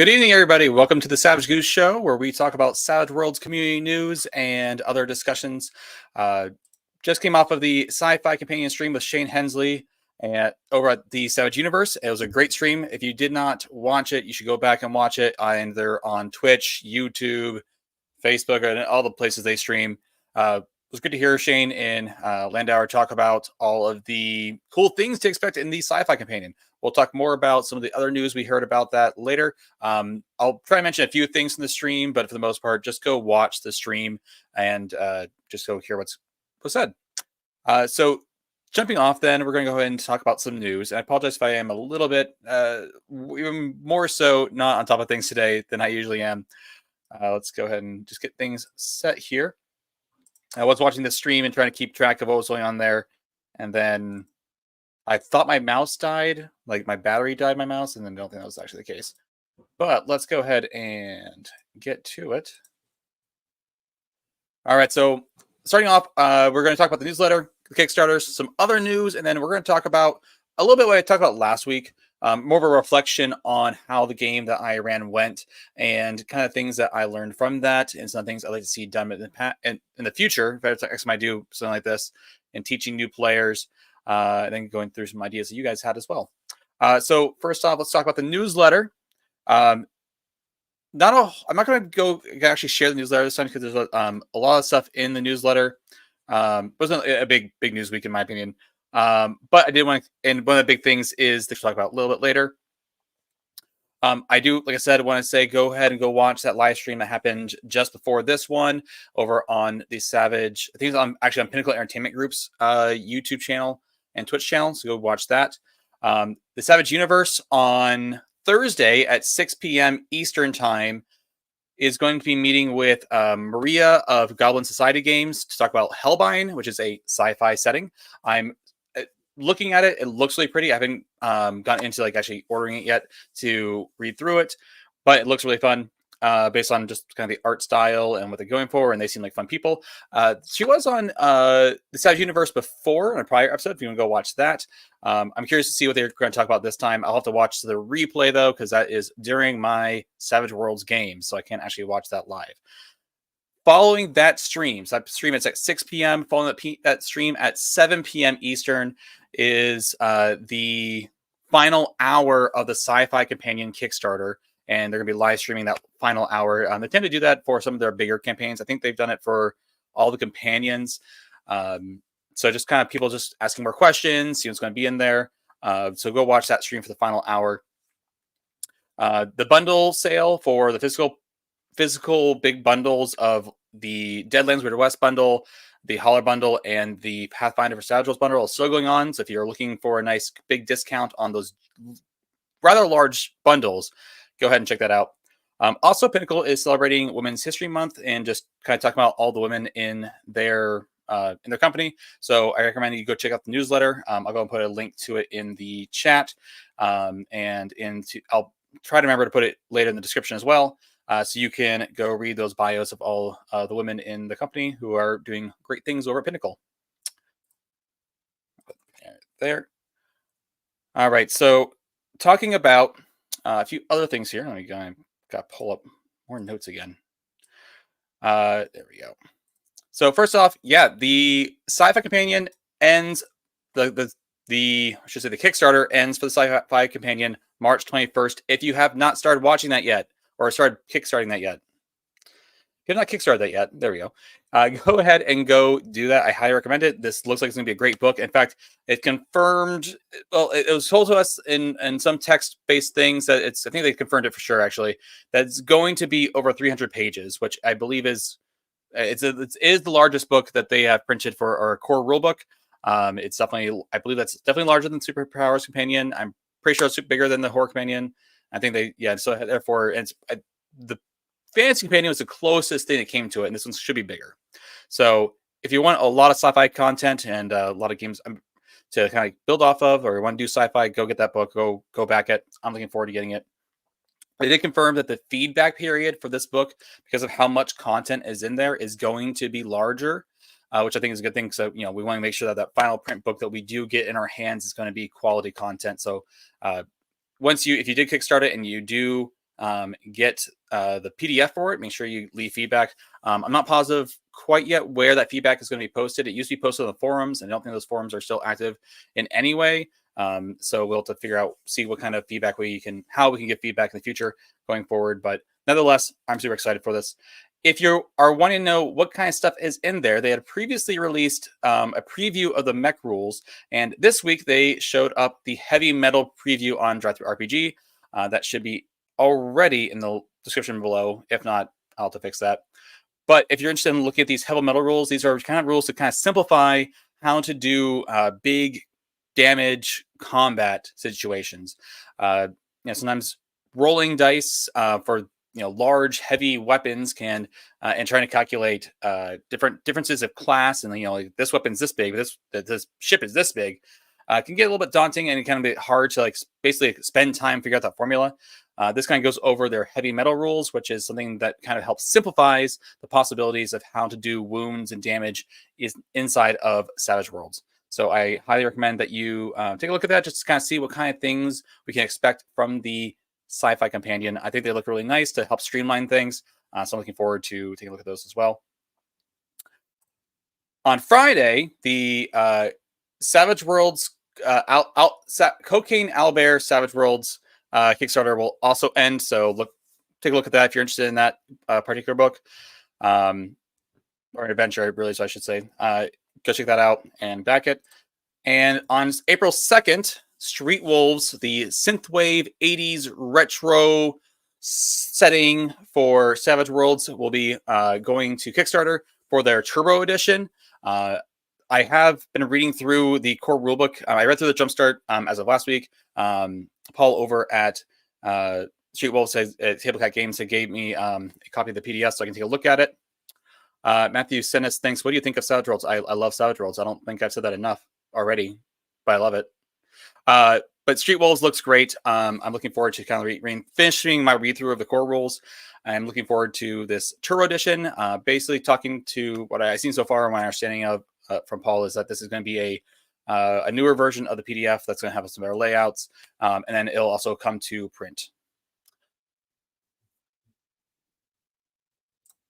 Good evening, everybody. Welcome to the Savage Goose Show, where we talk about Savage Worlds community news and other discussions. Just came off of the Sci-Fi Companion stream with Shane Hensley and over at the Savage Universe. It was a great stream. If you did not watch it, you should go back and watch it. And they're on Twitch, YouTube, Facebook, and all the places they stream. It was good to hear Shane and Landauer talk about all of the cool things to expect in the Sci-Fi Companion. We'll talk more about some of the other news we heard about that later. I'll try to mention a few things in the stream, but for the most part, just go watch the stream and just go hear what's said. So jumping off then, we're going to go ahead and talk about some news. And I apologize if I am a little bit, even more so, not on top of things today than I usually am. Let's go ahead and just get things set here. I was watching the stream and trying to keep track of what was going on there. And then I thought my mouse died, like my battery died, my mouse, and then I don't think that was actually the case. But let's go ahead and get to it. All right, so starting off, we're going to talk about the newsletter, the Kickstarters, some other news, and then we're going to talk about a little bit what I talked about last week, more of a reflection on how the game that I ran went and kind of things that I learned from that and some things I'd like to see done in the future. If I might do something like this and teaching new players, and then going through some ideas that you guys had as well. So first off, let's talk about the newsletter. I'm not going to go actually share the newsletter this time because there's a lot of stuff in the newsletter. It wasn't a big news week in my opinion. But I did want to, and one of the big things is to talk about a little bit later. I do, like I said, want to say go ahead and go watch that live stream that happened just before this one over on the Savage. I think it's on Pinnacle Entertainment Group's YouTube channel and Twitch channel. So go watch that. The Savage Universe on Thursday at 6 p.m. Eastern Time is going to be meeting with Maria of Goblin Society Games to talk about Hellbind, which is a sci-fi setting. I'm looking at it, it looks really pretty. I haven't gotten into like actually ordering it yet to read through it, but it looks really fun based on just kind of the art style and what they're going for, and they seem like fun people. She was on the Savage Universe before in a prior episode. If you want to go watch that, I'm curious to see what they're going to talk about this time. I'll have to watch the replay though, because that is during my Savage Worlds game, so I can't actually watch that live. Following that stream, so that stream it's at 6 p.m. Following that stream at 7 p.m. Eastern is the final hour of the Sci-Fi Companion Kickstarter, and they're going to be live streaming that final hour. They tend to do that for some of their bigger campaigns. I think they've done it for all the companions. So just kind of people just asking more questions, see what's going to be in there. So go watch that stream for the final hour. The bundle sale for the physical big bundles of the Deadlands Weird West bundle, the Holler bundle, and the Pathfinder for Savage Worlds bundle is still going on. So if you're looking for a nice big discount on those rather large bundles, go ahead and check that out. Also, Pinnacle is celebrating Women's History Month and just kind of talking about all the women in their company. So I recommend you go check out the newsletter. I'll go and put a link to it in the chat, and I'll try to remember to put it later in the description as well. So you can go read those bios of all the women in the company who are doing great things over at Pinnacle. There. All right. So talking about a few other things here. Let me got to pull up more notes again. There we go. So first off, yeah, the Sci-Fi Companion ends the Kickstarter ends for the Sci-Fi Companion March 21st. If you have not started watching that yet, or started kickstarting that yet. If you have not kickstarted that yet, there we go. Go ahead and go do that. I highly recommend it. This looks like it's going to be a great book. In fact, it confirmed, well, it was told to us in some text-based things that I think they confirmed it for sure, actually, that it's going to be over 300 pages, which I believe is the largest book that they have printed for our core rulebook. It's definitely, I believe that's definitely larger than Superpowers Companion. I'm pretty sure it's bigger than the Horror Companion. I think so therefore, the Fantasy Companion was the closest thing that came to it, and this one should be bigger. So if you want a lot of sci-fi content and a lot of games to kind of build off of, or you want to do sci-fi, go get that book, go back it. I'm looking forward to getting it. They did confirm that the feedback period for this book, because of how much content is in there, is going to be larger, which I think is a good thing. So, we want to make sure that final print book that we do get in our hands is going to be quality content. So, if you did Kickstart it and you do get the PDF for it. Make sure you leave feedback. I'm not positive quite yet where that feedback is going to be posted. It used to be posted on the forums, and I don't think those forums are still active in any way. So we'll have to figure out, see what kind of feedback how we can get feedback in the future going forward. But nonetheless, I'm super excited for this. If you are wanting to know what kind of stuff is in there, they had previously released a preview of the mech rules, and this week they showed up the heavy metal preview on Drive-Thru RPG. That should be already in the description below. If not, I'll have to fix that. But if you're interested in looking at these heavy metal rules, these are kind of rules to kind of simplify how to do big damage combat situations. Sometimes rolling dice for large heavy weapons can and trying to calculate different differences of class, and like this weapon's this big, this ship is this big, can get a little bit daunting and kind of be hard to basically spend time figure out that formula. This kind of goes over their heavy metal rules, which is something that kind of helps simplifies the possibilities of how to do wounds and damage inside of Savage Worlds. So I highly recommend that you take a look at that just to kind of see what kind of things we can expect from the Sci-Fi Companion. I think they look really nice to help streamline things. So I'm looking forward to taking a look at those as well. On Friday, the Savage Worlds, Cocaine Owlbear Savage Worlds Kickstarter will also end. So take a look at that if you're interested in that particular book. Or an adventure, really, so I should say. Go check that out and back it. And on April 2nd, Street Wolves, the synthwave 80s retro setting for Savage Worlds, will be going to Kickstarter for their Turbo Edition. I have been reading through the core rulebook. I read through the Jumpstart as of last week. Paul over at Street Wolves says Tablecat Games gave me a copy of the PDF so I can take a look at it. Matthew Senes thinks, what do you think of Savage Worlds? I love Savage Worlds. I don't think I've said that enough already, but I love it. But Street Wolves looks great. I'm looking forward to kind of finishing my read through of the core rules. I'm looking forward to this Turbo Edition. Basically, talking to what I've seen so far, my understanding of from Paul is that this is going to be a newer version of the PDF that's going to have some better layouts, and then it'll also come to print.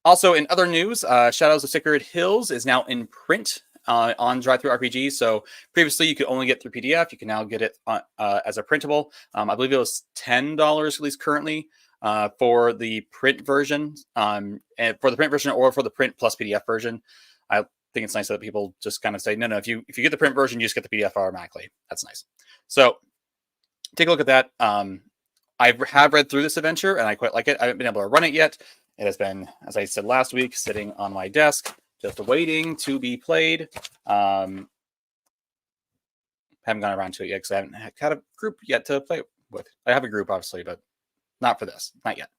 Also, in other news, Shadows of Sacred Hills is now in print on Drive-Thru RPG. So previously, you could only get through PDF. You can now get it as a printable. I believe it was $10 at least currently for the print version, and for the print version or for the print plus PDF version. I think it's nice that people just kind of say, no, if you get the print version, you just get the PDF automatically. That's nice. So take a look at that. I have read through this adventure and I quite like it. I haven't been able to run it yet. It has been, as I said last week, sitting on my desk, just waiting to be played. Haven't gone around to it yet because I haven't had a group yet to play with. I have a group, obviously, but not for this. Not yet.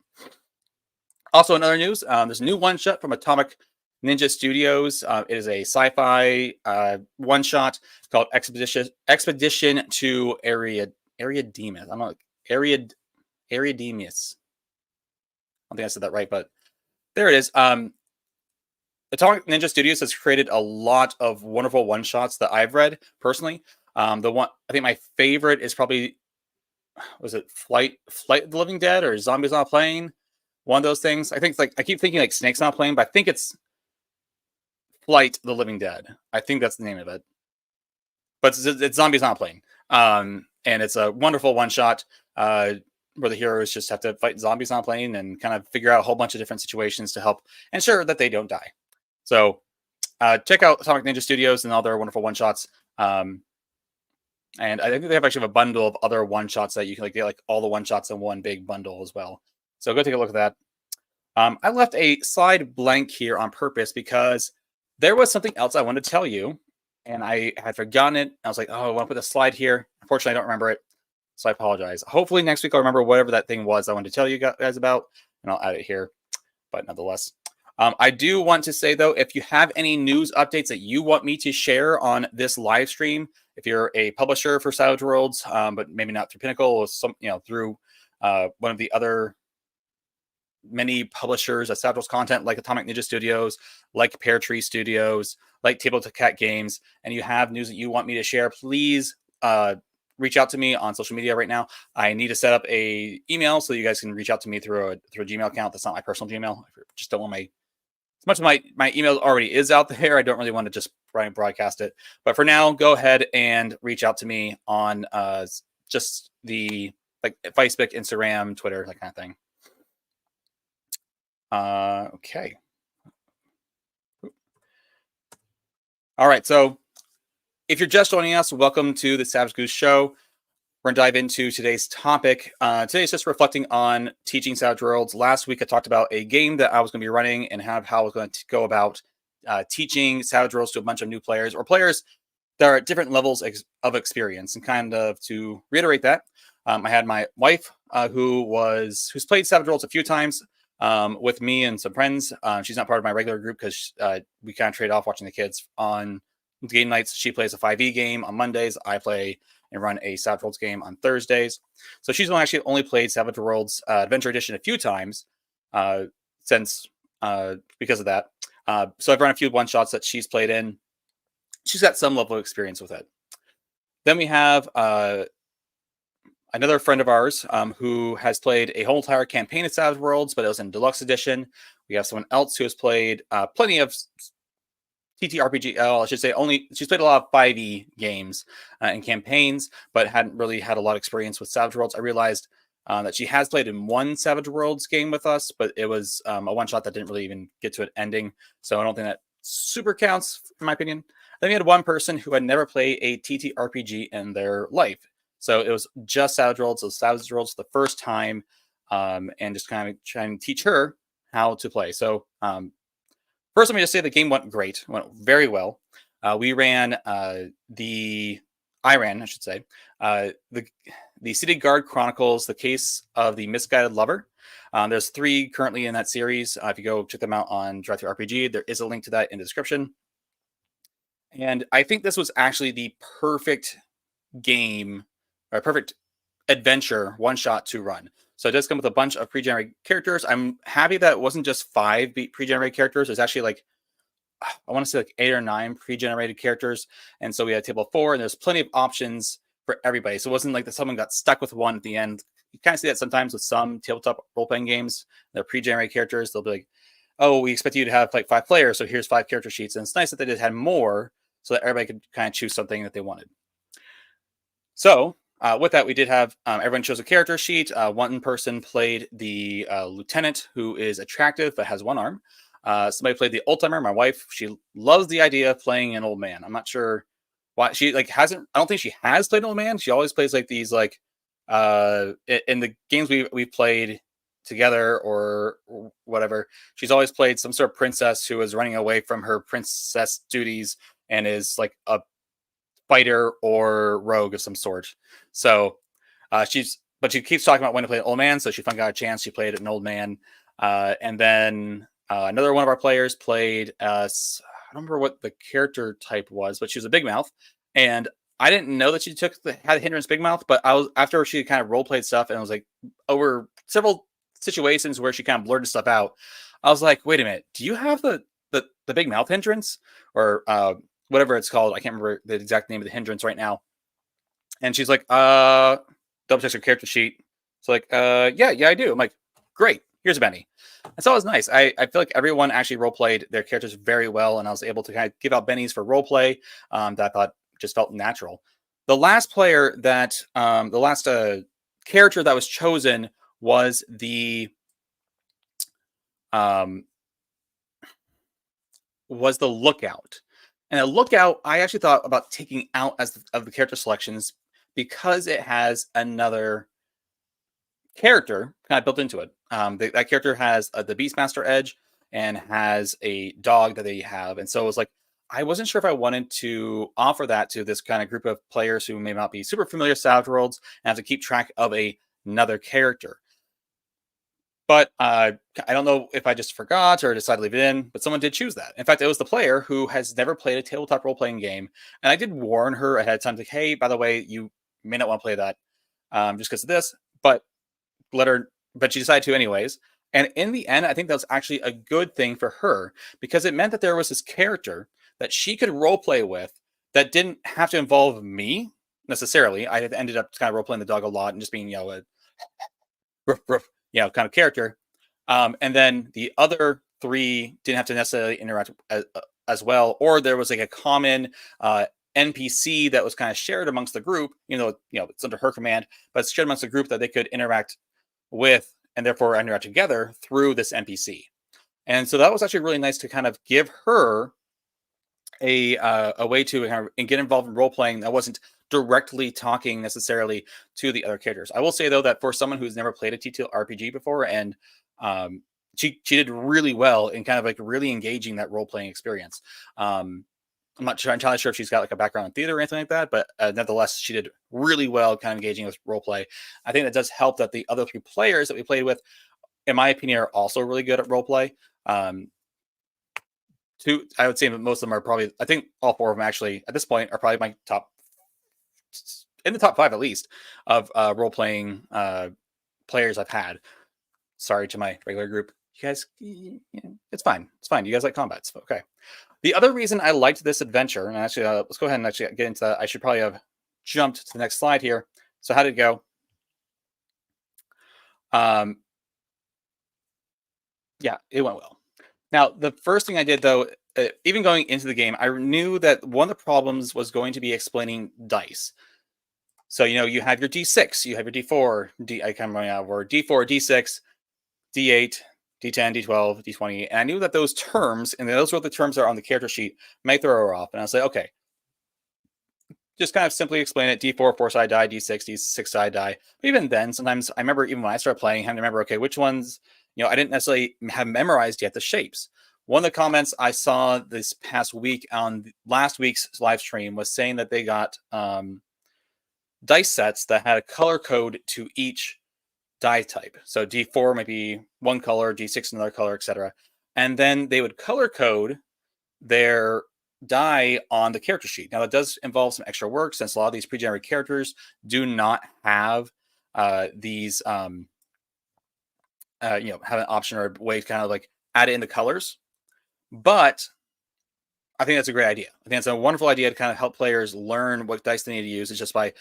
Also, in other news, there's a new one-shot from Atomic Ninja Studios. It is a sci-fi one-shot called Expedition to Ariademus. I don't know. Ariademus. I don't think I said that right, but there it is. Atomic Ninja Studios has created a lot of wonderful one-shots that I've read personally. The one I think my favorite is probably, was it Flight of the Living Dead or Zombies Not Playing? One of those things. I think it's like, I keep thinking like Snakes Not Playing, but I think it's Flight of the Living Dead. I think that's the name of it. But it's Zombies Not Playing. And it's a wonderful one-shot where the heroes just have to fight zombies not playing and kind of figure out a whole bunch of different situations to help ensure that they don't die. So check out Atomic Ninja Studios and all their wonderful one-shots. And I think they have actually a bundle of other one-shots that you can get like all the one-shots in one big bundle as well. So go take a look at that. I left a slide blank here on purpose because there was something else I wanted to tell you, and I had forgotten it. I was like, oh, I want to put a slide here. Unfortunately, I don't remember it. So I apologize. Hopefully next week I'll remember whatever that thing was I wanted to tell you guys about, and I'll add it here. But nonetheless, I do want to say, though, if you have any news updates that you want me to share on this live stream, if you're a publisher for Savage Worlds, but maybe not through Pinnacle or through one of the other many publishers of Savage Worlds content, like Atomic Ninja Studios, like Pear Tree Studios, like Tabletop Cat Games, and you have news that you want me to share, please reach out to me on social media right now. I need to set up a email so you guys can reach out to me through a Gmail account. That's not my personal Gmail. I just don't want as much as my email already is out there, I don't really want to just broadcast it. But for now, go ahead and reach out to me on just the like Facebook, Instagram, Twitter, that kind of thing. Okay. All right. So if you're just joining us, welcome to the Savage Goose Show. We're going to dive into today's topic. Today is just reflecting on teaching Savage Worlds. Last week, I talked about a game that I was going to be running and how I was going to go about teaching Savage Worlds to a bunch of new players or players that are at different levels of experience. And kind of to reiterate that, I had my wife who's played Savage Worlds a few times with me and some friends. She's not part of my regular group because we kind of trade off watching the kids on game nights. She plays a 5e game on Mondays. I play and run a Savage Worlds game on Thursdays. So she's only played Savage Worlds Adventure Edition a few times since because of that. So I've run a few one-shots that she's played in. She's got some level of experience with it. Then we have another friend of ours who has played a whole entire campaign of Savage Worlds, but it was in Deluxe Edition. We have someone else who has played plenty of TTRPG. I should say she's played a lot of 5e games and campaigns, but hadn't really had a lot of experience with Savage Worlds. I realized that she has played in one Savage Worlds game with us, but it was a one-shot that didn't really even get to an ending. So I don't think that super counts, in my opinion. Then we had one person who had never played a TTRPG in their life. So it was just Savage Worlds. So Savage Worlds the first time, and just kind of trying to teach her how to play. So first, let me just say the game went great. Went very well. I ran the City Guard Chronicles, the Case of the Misguided Lover. There's 3 currently in that series. If you go check them out on DriveThruRPG, there is a link to that in the description. And I think this was actually the perfect game or perfect adventure one-shot to run. So it does come with a bunch of pre-generated characters. I'm happy that it wasn't just 5 pre-generated characters. There's actually like, I want to say like 8 or 9 pre-generated characters. And so we had a table of 4, and there's plenty of options for everybody. So it wasn't like that someone got stuck with one at the end. You kind of see that sometimes with some tabletop role-playing games. They're pre-generated characters. They'll be like, oh, we expect you to have like 5 players, so here's 5 character sheets. And it's nice that they just had more so that everybody could kind of choose something that they wanted. So with that, we did have everyone chose a character sheet. One person played the lieutenant, who is attractive but has 1 arm. Somebody played the old timer. My wife, she loves the idea of playing an old man. I'm not sure why she hasn't. I don't think she has played an old man. She always plays like these in the games we've played together or whatever. She's always played some sort of princess who is running away from her princess duties and is like a fighter or rogue of some sort. So she keeps talking about when to play an old man. So she finally got a chance. She played an old man. And then another one of our players played, I don't remember what the character type was, but she was a big mouth. And I didn't know that she had a hindrance big mouth, but after she kind of role played stuff and it was like over several situations where she kind of blurted stuff out, I was like, wait a minute, do you have the big mouth hindrance or whatever it's called? I can't remember the exact name of the hindrance right now. And she's like, double checks her character sheet. So like, yeah, I do. I'm like, great. Here's a Benny. And so it was nice. I feel like everyone actually role played their characters very well, and I was able to kind of give out bennies for role play that I thought just felt natural. The last player that the last character that was chosen was the lookout. And a lookout, I actually thought about taking out of the character selections because it has another character kind of built into it. That character has the Beastmaster edge and has a dog that they have. And so it was like, I wasn't sure if I wanted to offer that to this kind of group of players who may not be super familiar with Savage Worlds and have to keep track of another character. But I don't know if I just forgot or decided to leave it in, but someone did choose that. In fact, it was the player who has never played a tabletop role-playing game. And I did warn her ahead of time, like, hey, by the way, you may not want to play that just because of this, but she decided to anyways. And in the end, I think that was actually a good thing for her because it meant that there was this character that she could role play with that didn't have to involve me necessarily. I ended up kind of role playing the dog a lot and just being, a roof, roof, kind of character. And then the other three didn't have to necessarily interact as well, or there was like a common NPC that was kind of shared amongst the group. It's under her command, but it's shared amongst the group that they could interact with and therefore interact together through this NPC. And so that was actually really nice to kind of give her a way to kind of get involved in role playing that wasn't directly talking necessarily to the other characters. I will say though that for someone who's never played a TTRPG before, and she did really well in kind of like really engaging that role playing experience. I'm not entirely sure if she's got like a background in theater or anything like that, but nevertheless, she did really well kind of engaging with role play. I think that does help that the other three players that we played with, in my opinion, are also really good at role play. I would say most of them are probably, I think all four of them actually at this point are probably my in the top 5 at least of role playing players I've had. Sorry to my regular group. You guys, it's fine. It's fine. You guys like combats. Okay. The other reason I liked this adventure, and actually, let's go ahead and actually get into that. I should probably have jumped to the next slide here. So how did it go? Yeah, it went well. Now, the first thing I did, though, even going into the game, I knew that one of the problems was going to be explaining dice. So, you have your D6, you have your D4, I can't remember out word, D4, D6, D8, D10, D12, D20. And I knew that those terms, and those were the terms that are on the character sheet, might throw her off. And I was like, okay, just kind of simply explain it. D4, 4-side die, D6, D6-side die. But even then, sometimes I remember even when I started playing, having to remember, okay, which ones, I didn't necessarily have memorized yet the shapes. One of the comments I saw this past week on last week's live stream was saying that they got dice sets that had a color code to each die type. So D4 might be one color, D6 another color, etc. And then they would color code their die on the character sheet. Now, that does involve some extra work since a lot of these pre-generated characters do not have these, have an option or a way to kind of like add it in the colors. But I think that's a great idea. I think it's a wonderful idea to kind of help players learn what dice they need to use. It's just by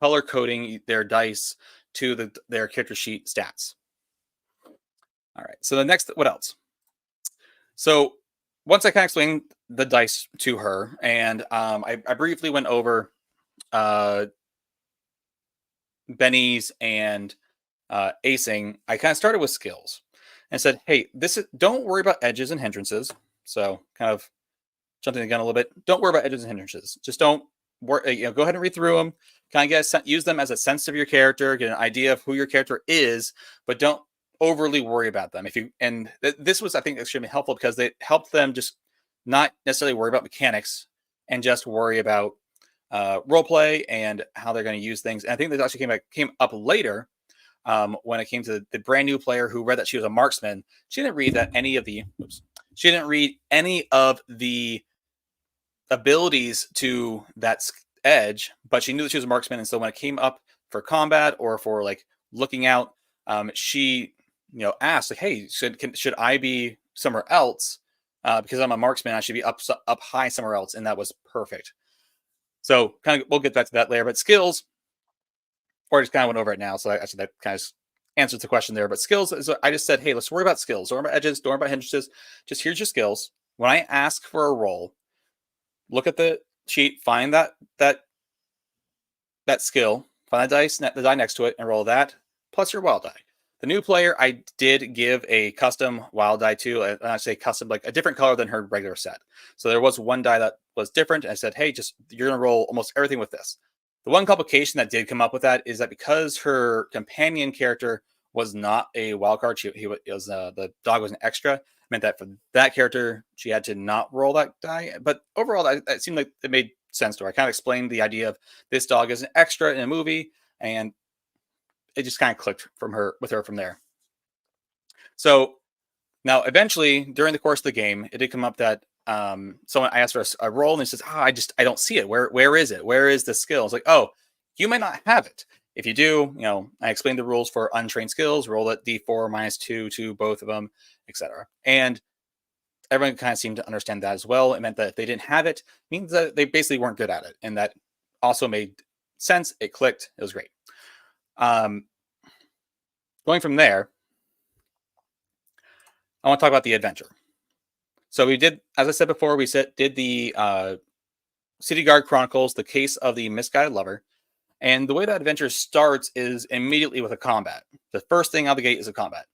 color coding their dice to their character sheet stats. All right. So the next, what else? So once I kind of explained the dice to her, and I briefly went over Benny's and acing, I kind of started with skills and said, hey, don't worry about edges and hindrances. So kind of jumping the gun a little bit. Don't worry about edges and hindrances. Just don't worry, go ahead and read through them. Kind of use them as a sense of your character, get an idea of who your character is, but don't overly worry about them. This was, I think, extremely helpful because they helped them just not necessarily worry about mechanics and just worry about role play and how they're going to use things. And I think that actually came up later when it came to the brand new player who read that she was a marksman. She didn't read she didn't read any of the abilities to that edge, but she knew that she was a marksman. And so when it came up for combat or for like looking out, she asked like, hey, should I be somewhere else? Because I'm a marksman, I should be up high somewhere else. And that was perfect. So kind of, we'll get back to that later, but skills, or I just kind of went over it now. So actually that kind of answers the question there, but skills, so I just said, hey, let's worry about skills. Don't worry about edges, don't worry about hindrances. Just here's your skills. When I ask for a roll, look at the sheet, find that skill, find the die next to it and roll that plus your wild die. The new player, I did give a custom wild die to, and I say custom, like a different color than her regular set. So there was one die that was different. And I said, hey, you're going to roll almost everything with this. The one complication that did come up with that is that because her companion character was not a wild card, the dog was an extra, meant that for that character, she had to not roll that die. But overall, that seemed like it made sense to her. I kind of explained the idea of this dog is an extra in a movie, and it just kind of clicked with her from there. So now, eventually, during the course of the game, it did come up that someone, I asked for a roll, and he says, I don't see it. Where is it? Where is the skill? It's like, oh, you might not have it. If you do, I explained the rules for untrained skills, roll at D4 -2 to both of them, etc. And everyone kind of seemed to understand that as well. It meant that if they didn't have it, means that they basically weren't good at it. And that also made sense. It clicked. It was great. Going from there, I want to talk about the adventure. So we did, as I said before, we did the City Guard Chronicles, the case of the misguided lover. And the way that adventure starts is immediately with a combat. The first thing out of the gate is a combat.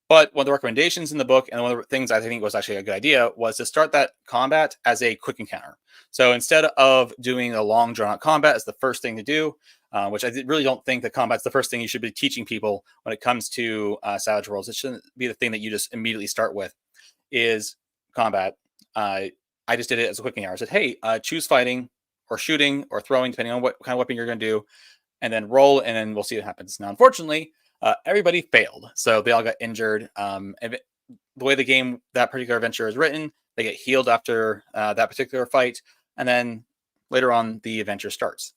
But one of the recommendations in the book, and one of the things I think was actually a good idea, was to start that combat as a quick encounter. So instead of doing a long, drawn-out combat as the first thing to do, which I really don't think that combat's the first thing you should be teaching people when it comes to Savage Worlds. It shouldn't be the thing that you just immediately start with, is combat. I just did it as a quick encounter. I said, hey, choose fighting or shooting or throwing, depending on what kind of weapon you're going to do, and then roll, and then we'll see what happens. Now, unfortunately, everybody failed, so they all got injured. And the way the game, that particular adventure is written, they get healed after that particular fight, and then later on, the adventure starts.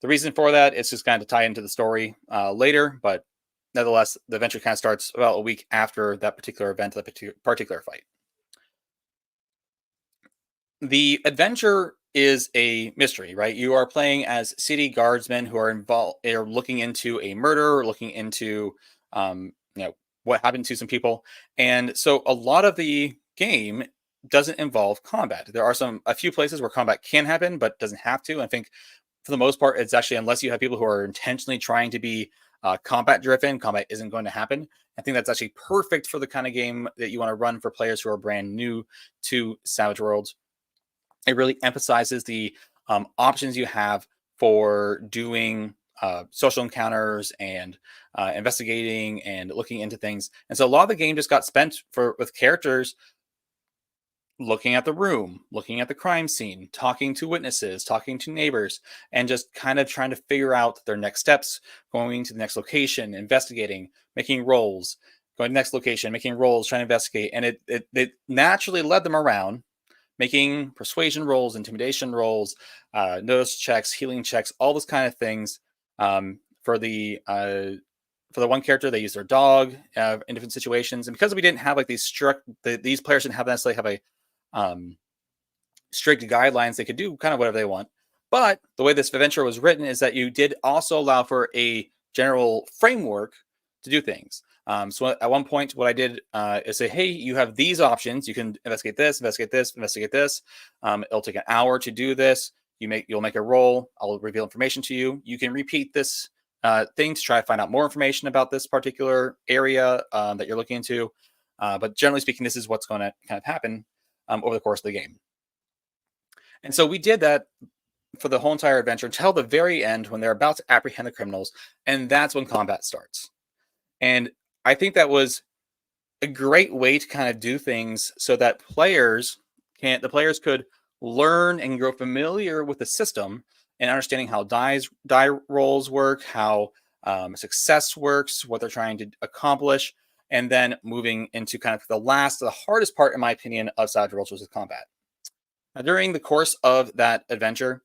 The reason for that is just kind of to tie into the story later, but nevertheless, the adventure kind of starts about a week after that particular event, that particular fight. The adventure is a mystery, right? You are playing as city guardsmen who are involved, are looking into a murder, looking into, what happened to some people. And so a lot of the game doesn't involve combat. There are a few places where combat can happen, but doesn't have to. I think for the most part, it's actually, unless you have people who are intentionally trying to be combat driven, combat isn't going to happen. I think that's actually perfect for the kind of game that you want to run for players who are brand new to Savage Worlds. It really emphasizes the options you have for doing social encounters and investigating and looking into things. And so a lot of the game just got spent with characters looking at the room, looking at the crime scene, talking to witnesses, talking to neighbors, and just kind of trying to figure out their next steps, going to the next location, investigating, making rolls, going to the next location, making rolls, trying to investigate. And it naturally led them around, making persuasion rolls, intimidation rolls, notice checks, healing checks, all those kind of things. For the one character, they use their dog in different situations, and because we didn't have like these these players didn't have necessarily have a strict guidelines, they could do kind of whatever they want. But the way this adventure was written is that you did also allow for a general framework to do things. So at one point, what I did is say, hey, you have these options. You can investigate this, investigate this, investigate this. It'll take an hour to do this. You'll make a roll. I'll reveal information to you. You can repeat this thing to try to find out more information about this particular area that you're looking into. But generally speaking, this is what's going to kind of happen over the course of the game. And so we did that for the whole entire adventure until the very end when they're about to apprehend the criminals. And that's when combat starts. And I think that was a great way to kind of do things so that the players could learn and grow familiar with the system and understanding how die rolls work, how success works, what they're trying to accomplish, and then moving into kind of the hardest part, in my opinion, of Savage Worlds, which is combat. Now, during the course of that adventure,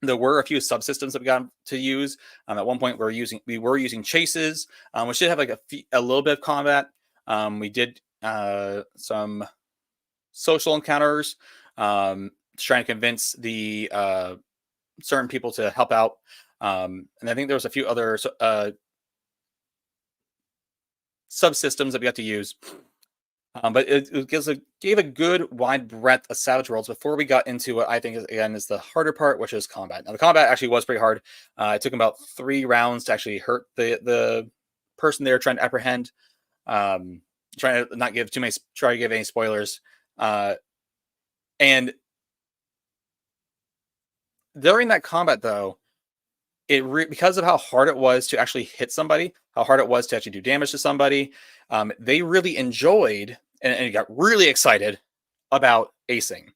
there were a few subsystems that we got to use. At one point, we were using chases, which did have like a little bit of combat. We did some social encounters, trying to convince the certain people to help out. And I think there was a few other subsystems that we got to use. But it gave a good wide breadth of Savage Worlds before we got into what I think is the harder part, which is combat. Now, the combat actually was pretty hard. It took about 3 rounds to actually hurt the person they were trying to apprehend. Trying to not give try to give any spoilers. And during that combat, though, because of how hard it was to actually hit somebody, how hard it was to actually do damage to somebody, they really enjoyed and got really excited about acing.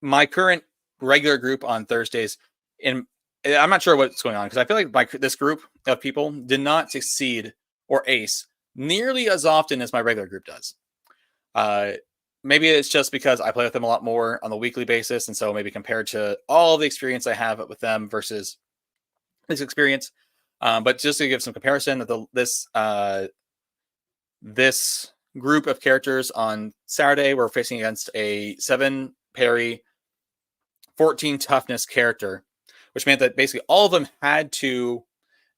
My current regular group on Thursdays, and I'm not sure what's going on, because I feel like this group of people did not succeed or ace nearly as often as my regular group does. Maybe it's just because I play with them a lot more on a weekly basis, and so maybe compared to all the experience I have with them versus this experience, but just to give some comparison, that this group of characters on Saturday were facing against a 7 parry, 14 toughness character, which meant that basically all of them had to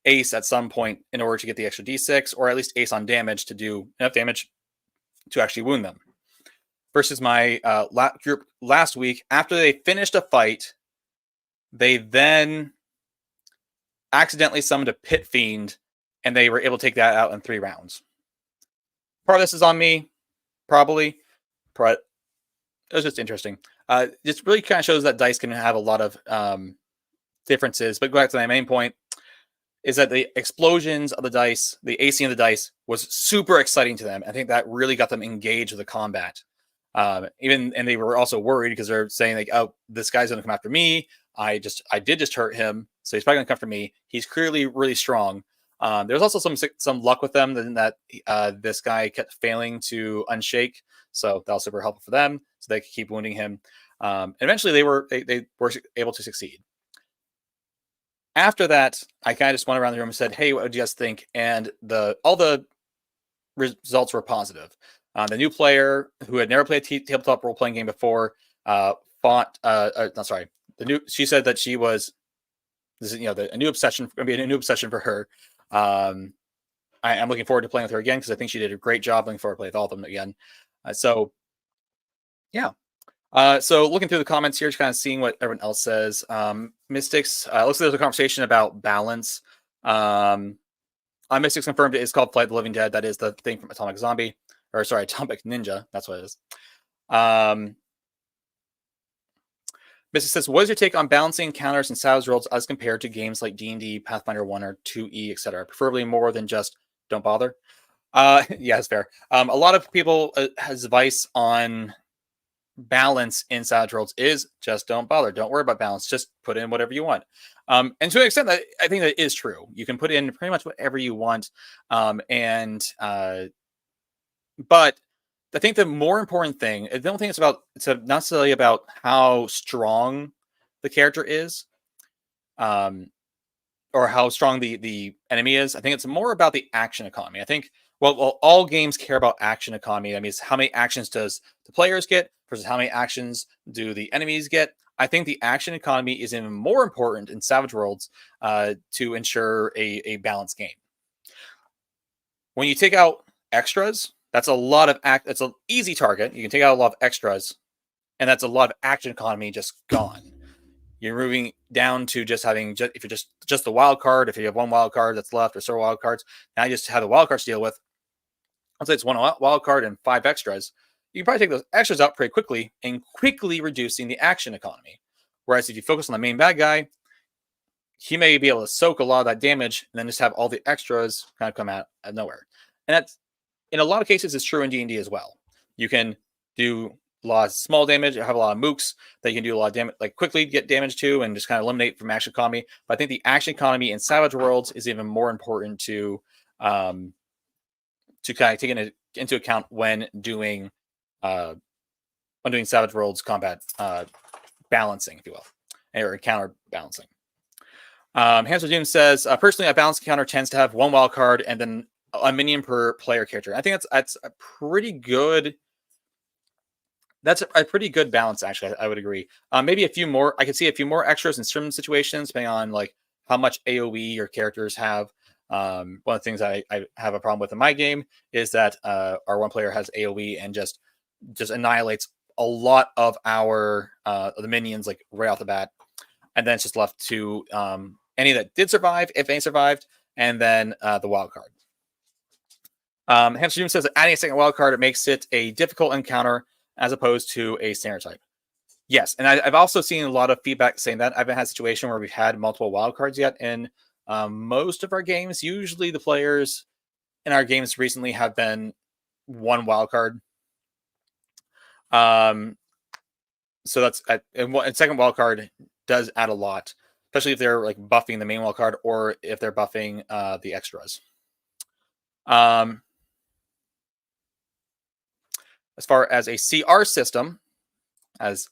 ace at some point in order to get the extra d6, or at least ace on damage to do enough damage to actually wound them. Versus my group last week, after they finished a fight, they then accidentally summoned a Pit Fiend, and they were able to take that out in 3 rounds. Part of this is on me, probably, but it was just interesting. This really kind of shows that dice can have a lot of differences. But go back to my main point, is that the explosions of the dice, the AC of the dice, was super exciting to them. I think that really got them engaged with the combat. And they were also worried because they're saying like, "Oh, this guy's going to come after me. I did just hurt him, so he's probably going to come after me. He's clearly really strong." There's also some luck with them in that this guy kept failing to unshake, so that was super helpful for them, so they could keep wounding him. And eventually, they were able to succeed. After that, I kind of just went around the room and said, "Hey, what do you guys think?" And all the results were positive. The new player who had never played a tabletop role-playing game before she said that she was, a new obsession, going to be a new obsession for her. I'm looking forward to playing with her again because I think she did a great job. Looking forward to playing with all of them again. Yeah. So looking through the comments here, just kind of seeing what everyone else says. Mystics, looks like there's a conversation about balance. Mystics confirmed it is called Flight of the Living Dead. That is the thing from Atomic Ninja. That's what it is. Mystic says, what is your take on balancing encounters and Savage Worlds as compared to games like D&D, Pathfinder 1 or 2E, etc.? Preferably more than just don't bother. Yeah, it's fair. A lot of people has advice on balance in Savage Worlds is just don't bother. Don't worry about balance. Just put in whatever you want. And to an extent, that I think that is true. You can put in pretty much whatever you want. But I think the more important thing, I don't think it's not necessarily about how strong the character is, or how strong the enemy is. I think it's more about the action economy. I think, well, all games care about action economy. I mean, it's how many actions does the players get versus how many actions do the enemies get. I think the action economy is even more important in Savage Worlds to ensure a balanced game. When you take out extras, that's a lot of that's an easy target. You can take out a lot of extras, and that's a lot of action economy just gone. You're moving down to just having, if you're just the wild card, if you have one wild card that's left or several wild cards, now you just have the wild cards to deal with. Let's say it's one wild card and 5 extras. You can probably take those extras out pretty quickly and quickly reducing the action economy. Whereas if you focus on the main bad guy, he may be able to soak a lot of that damage and then just have all the extras kind of come out of nowhere. And that's, in a lot of cases, it's true in D&D as well. You can do a lot of small damage, have a lot of mooks that you can do a lot of damage, like quickly get damage to and just kind of eliminate from action economy. But I think the action economy in Savage Worlds is even more important to kind of take into account when doing Savage Worlds combat balancing, if you will, or encounter balancing. Hamster Doom says, personally, a balanced encounter tends to have 1 wild card and then a minion per player character. I think that's a pretty good. That's a pretty good balance, actually. I would agree. Maybe a few more. I could see a few more extras in certain situations, depending on like how much AOE your characters have. One of the things I have a problem with in my game is that our one player has AOE and just annihilates a lot of the minions like right off the bat, and then it's just left to any that did survive, if any survived, and then the wild card. Hamster Doom says that adding a second wild card, it makes it a difficult encounter as opposed to a standard type. Yes, and I've also seen a lot of feedback saying that. I haven't had a situation where we've had multiple wild cards yet in most of our games. Usually the players in our games recently have been 1 wild card. So that's and second wild card does add a lot, especially if they're like buffing the main wild card or if they're buffing the extras. As far as a CR system, as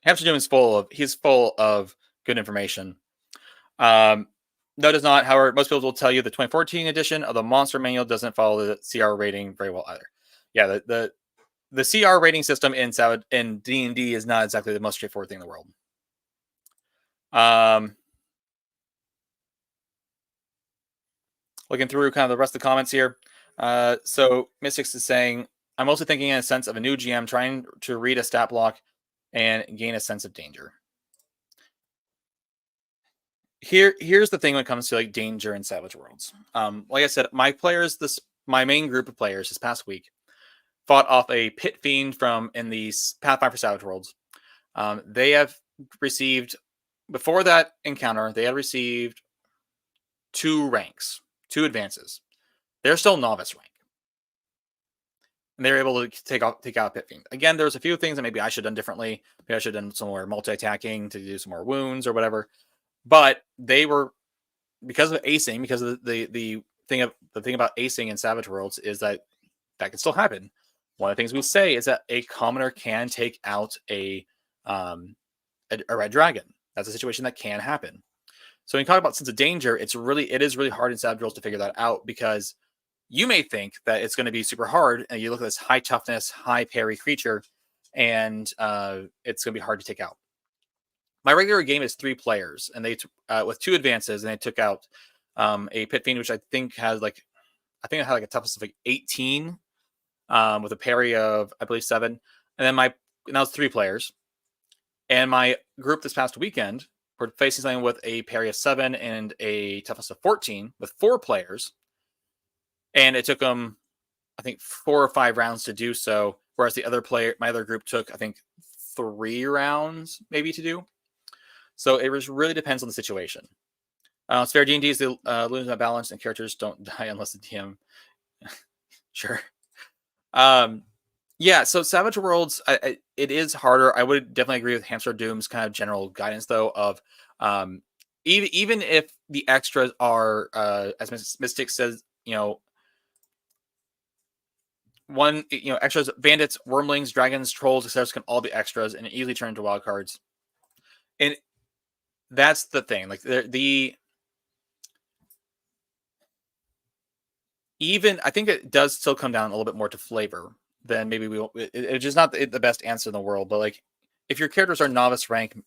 Hamster Doom is he's full of good information. No, it does not. However, most people will tell you the 2014 edition of the Monster Manual doesn't follow the CR rating very well either. Yeah, the CR rating system in D&D is not exactly the most straightforward thing in the world. Um, Looking through kind of the rest of the comments here. So Mystics is saying, I'm mostly thinking in a sense of a new GM trying to read a stat block and gain a sense of danger. Here's the thing when it comes to like danger in Savage Worlds. Like I said, my main group of players this past week fought off a pit fiend from in the Pathfinder Savage Worlds. They have received before that encounter, they had received 2 ranks, 2 advances. They're still novice rank, and they were able to take out Pit Fiend. Again, there's a few things that maybe I should have done differently. Maybe I should have done some more multi-attacking to do some more wounds or whatever. But they were, because of acing, because of the thing about acing in Savage Worlds is that can still happen. One of the things we say is that a commoner can take out a red dragon. That's a situation that can happen. So when you talk about sense of danger, it is really hard in Savage Worlds to figure that out, because you may think that it's going to be super hard, and you look at this high toughness, high parry creature, and it's going to be hard to take out. My regular game is 3 players, and they with 2 advances, and they took out a Pit Fiend, which I think it had like a toughness of like 18, with a parry of I believe 7, and then that was 3 players, and my group this past weekend were facing something with a parry of 7 and a toughness of 14 with 4 players, and it took them I think 4 or 5 rounds to do so, whereas my other group took I think 3 rounds maybe to do. So it really depends on the situation. It's fair. D&D is the lose that balance, and characters don't die unless the DM. Sure. Yeah. So Savage Worlds, it is harder. I would definitely agree with Hamster Doom's kind of general guidance, though, of even if the extras are, as Mystic says, extras, bandits, wormlings, dragons, trolls, etc. can all be extras and easily turn into wild cards. And that's the thing. Like even I think it does still come down a little bit more to flavor than maybe it's just not the best answer in the world. But like, if your characters are novice rank,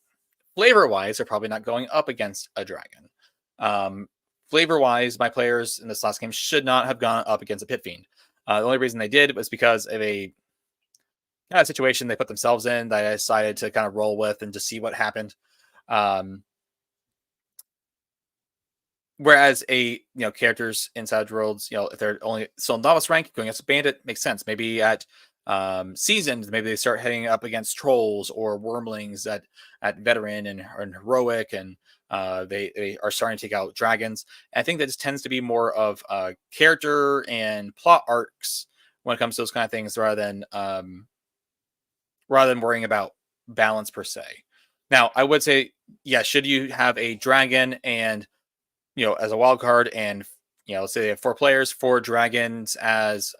flavor wise, they're probably not going up against a dragon. Flavor wise, my players in this last game should not have gone up against a Pit Fiend. The only reason they did was because of a kind of situation they put themselves in that I decided to kind of roll with and just see what happened. Whereas characters in Savage Worlds, if they're only still novice rank, going against a bandit makes sense. Maybe at seasoned, maybe they start heading up against trolls or wormlings at veteran and heroic, and they are starting to take out dragons. And I think that just tends to be more of character and plot arcs when it comes to those kind of things, rather than worrying about balance per se. Now, I would say, yeah, should you have a dragon and as a wild card, and let's say they have 4 players, 4 dragons as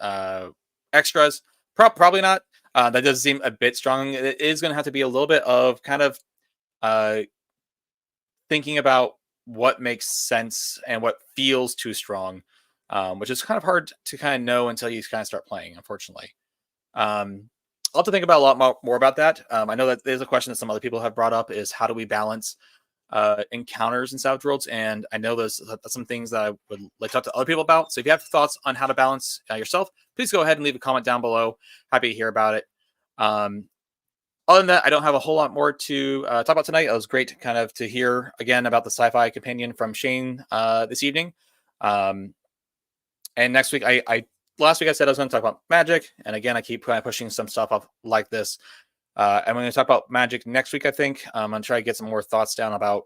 extras, probably not. That does seem a bit strong. It is going to have to be a little bit of kind of thinking about what makes sense and what feels too strong, which is kind of hard to kind of know until you kind of start playing, unfortunately. I'll have to think about a lot more about that. I know that there's a question that some other people have brought up, is how do we balance encounters in Savage Worlds, and I know there's some things that I would like to talk to other people about. So if you have thoughts on how to balance yourself, please go ahead and leave a comment down below. Happy to hear about it. Other than that, I don't have a whole lot more to talk about tonight. It was great kind of to hear again about the sci-fi companion from Shane this evening. And next week, last week I said I was going to talk about Magic, and again I keep kind of pushing some stuff up like this. I'm going to talk about Magic next week, I think. I'm going to try to get some more thoughts down about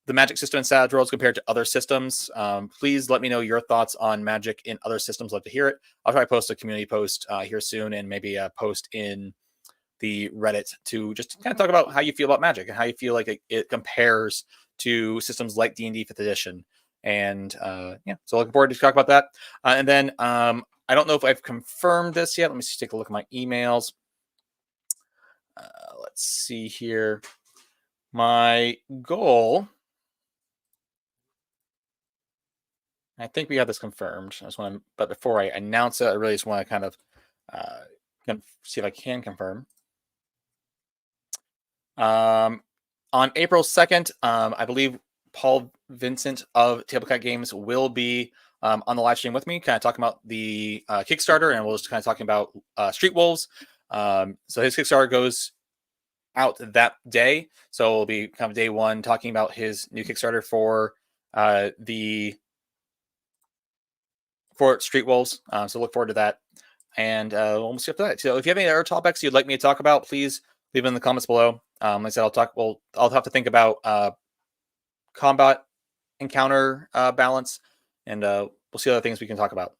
the Magic system in Savage Worlds compared to other systems. Please let me know your thoughts on Magic in other systems. I'd love to hear it. I'll try to post a community post here soon, and maybe a post in the Reddit to just kind of talk about how you feel about Magic and how you feel like it compares to systems like D&D 5th edition. And so looking forward to talk about that. And then I don't know if I've confirmed this yet. Let me just take a look at my emails. Let's see here. My goal, I think we got this confirmed. But before I announce it, I really just want to kind of see if I can confirm. On April 2nd, I believe Paul Vincent of Tabletop Games will be on the live stream with me, kind of talking about the Kickstarter, and we'll just kind of talking about Street Wolves. So his Kickstarter goes out that day, so it'll be kind of day one talking about his new Kickstarter for Street Wolves. So look forward to that, and we'll see after that. So if you have any other topics you'd like me to talk about, please leave them in the comments below. Like I said, I'll talk. Well, I'll have to think about combat encounter balance, and we'll see other things we can talk about.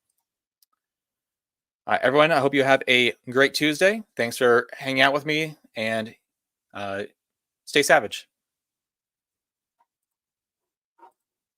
All right, everyone, I hope you have a great Tuesday. Thanks for hanging out with me, and stay savage.